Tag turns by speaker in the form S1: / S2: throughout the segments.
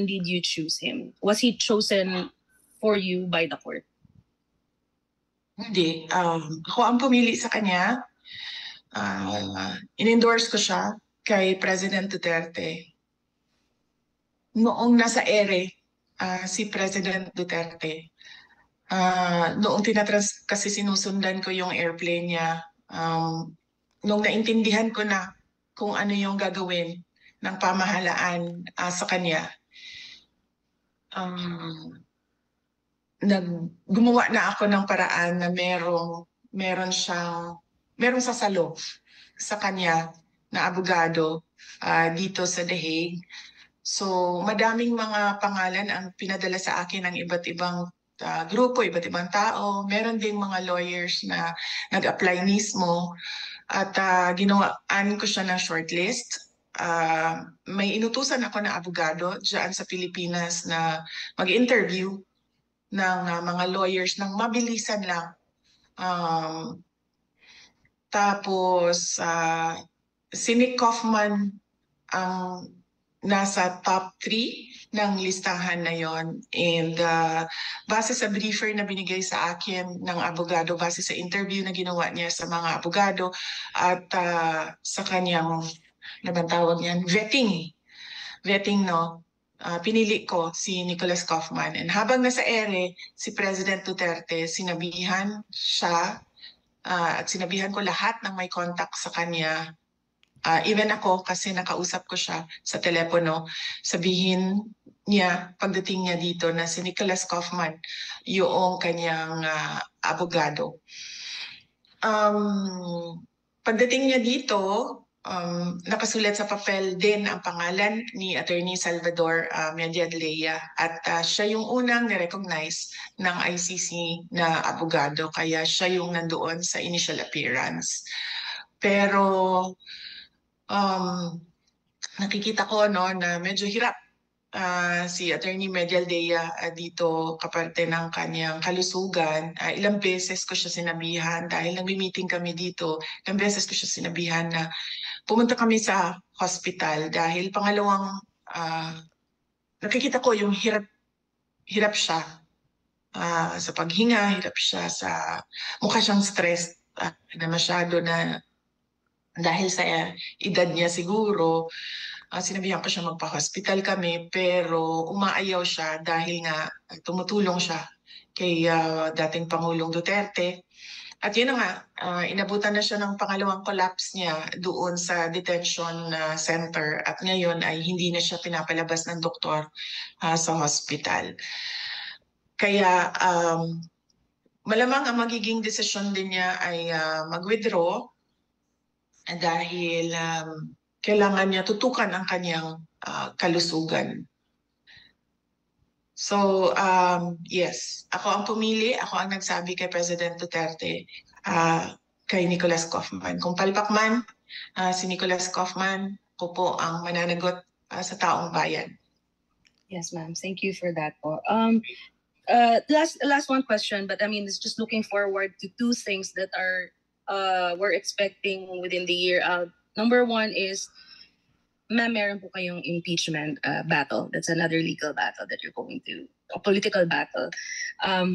S1: did you choose him? Was he chosen for you by the court?
S2: Hindi. Ako ang pumili sa kanya. In-endorse ko siya kay President Duterte. Noong nasa ere, si President Duterte, noong kasi sinusundan ko yung airplane niya, nung naintindihan ko na kung ano yung gagawin ng pamahalaan sa kanya, gumawa na ako ng paraan na meron sasalo sa kanya na abogado dito sa The Hague. So madaming mga pangalan ang pinadala sa akin ng iba't ibang grupo, iba't ibang tao. Meron ding mga lawyers na nag-apply mismo at ginawaan ko siya ng shortlist. May inutusan ako na abogado dyan sa Pilipinas na mag-interview ng mga lawyers ng mabilisan lang. Tapos si Nick Kaufman ang nasa top 3 ng listahan na yon. And base sa briefer na binigay sa akin ng abogado, base sa interview na ginawa niya sa mga abogado at sa kanyang, naman tawag niyan, vetting, no? Pinili ko si Nicholas Kaufman. And habang nasa ere, si President Duterte, sinabihan siya at sinabihan ko lahat ng may contact sa kanya. Even ako, kasi nakausap ko siya sa telepono, sabihin niya, pagdating niya dito, na si Nicholas Kaufman yung kanyang abogado. Pagdating niya dito, nakasulat sa papel din ang pangalan ni Attorney Salvador Mediadleya at siya yung unang nirecognize ng ICC na abogado, kaya siya yung nandoon sa initial appearance. Pero nakikita ko na medyo hirap si Attorney Medialdea dito kaparte ng kanyang kalusugan. Ilang beses ko siya sinabihan dahil nag-meeting kami dito. Ilang beses ko siya sinabihan na pumunta kami sa hospital dahil pangalawang nakikita ko yung hirap siya sa paghinga, hirap siya sa mukha siyang stressed na masyado na dahil sa edad niya siguro. Sinabihan ko siya magpa-hospital kami pero umaayaw siya dahil nga tumutulong siya kay dating Pangulong Duterte. At yun na nga, inabutan na siya ng pangalawang collapse niya doon sa detention center at ngayon ay hindi na siya pinapalabas ng doktor sa hospital. Kaya malamang ang magiging desisyon din niya ay mag-withdraw dahil kailangan niya tutukan ang kanyang kalusugan. So, yes, ako ang pumili, ako ang nagsabi kay President Duterte, kay Nicholas Kaufman. Kung palpak man si Nicholas Kaufman, ako po ang mananagot sa taong bayan.
S1: Yes, ma'am. Thank you for that po. Last one question, but I mean, it's just looking forward to two things that we're expecting within the year. Number one is, ma'am, meron po kayong impeachment battle. That's another legal battle that you're going to, a political battle.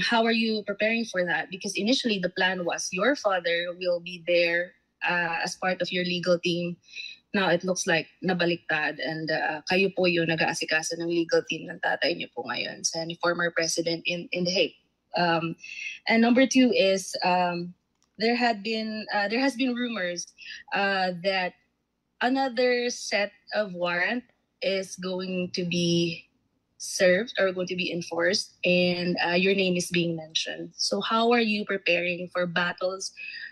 S1: How are you preparing for that? Because initially the plan was your father will be there as part of your legal team. Now it looks like nabaliktad and kayo po yung nag-aasikaso ng legal team ng tatay niyo po ngayon, sa former president in The Hague. And number two is, there has been rumors that another set of warrant is going to be served or going to be enforced, and your name is being mentioned. So how are you preparing for battles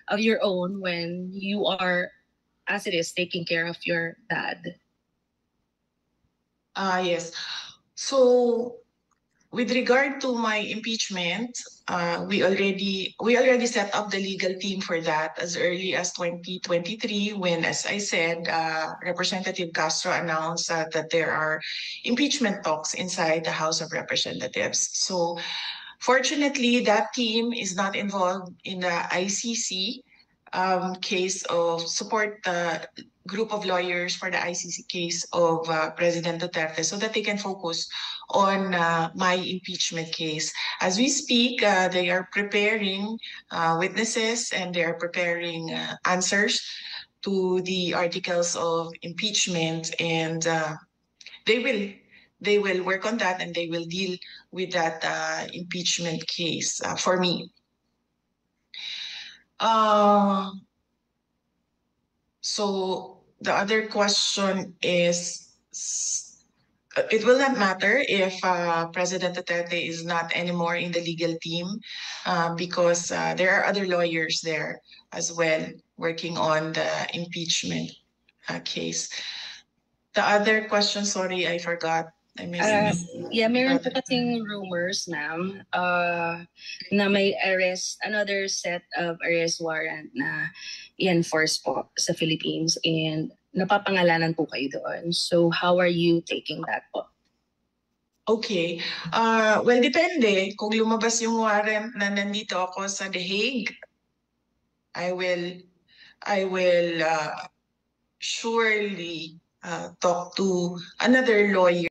S1: of your own when you are, as it is, taking care of your dad?
S2: Yes. So with regard to my impeachment, we already set up the legal team for that as early as 2023 when, as I said, Representative Castro announced that there are impeachment talks inside the House of Representatives. So fortunately, that team is not involved in the ICC. case of support the group of lawyers for the ICC case of President Duterte so that they can focus on my impeachment case. As we speak, they are preparing witnesses and they are preparing answers to the articles of impeachment, and they will work on that and they will deal with that impeachment case for me. So the other question is, it will not matter if President Duterte is not anymore in the legal team because there are other lawyers there as well working on the impeachment case. The other question, sorry, I forgot. I missed.
S1: Yeah, meron po kasing rumors, ma'am, na may another set of arrest warrant na i-enforce po sa Philippines and napapangalanan po kayo doon. So how are you taking that po?
S2: Okay. Well, depende. Kung lumabas yung warrant na nandito ako sa The Hague, I will surely talk to another lawyer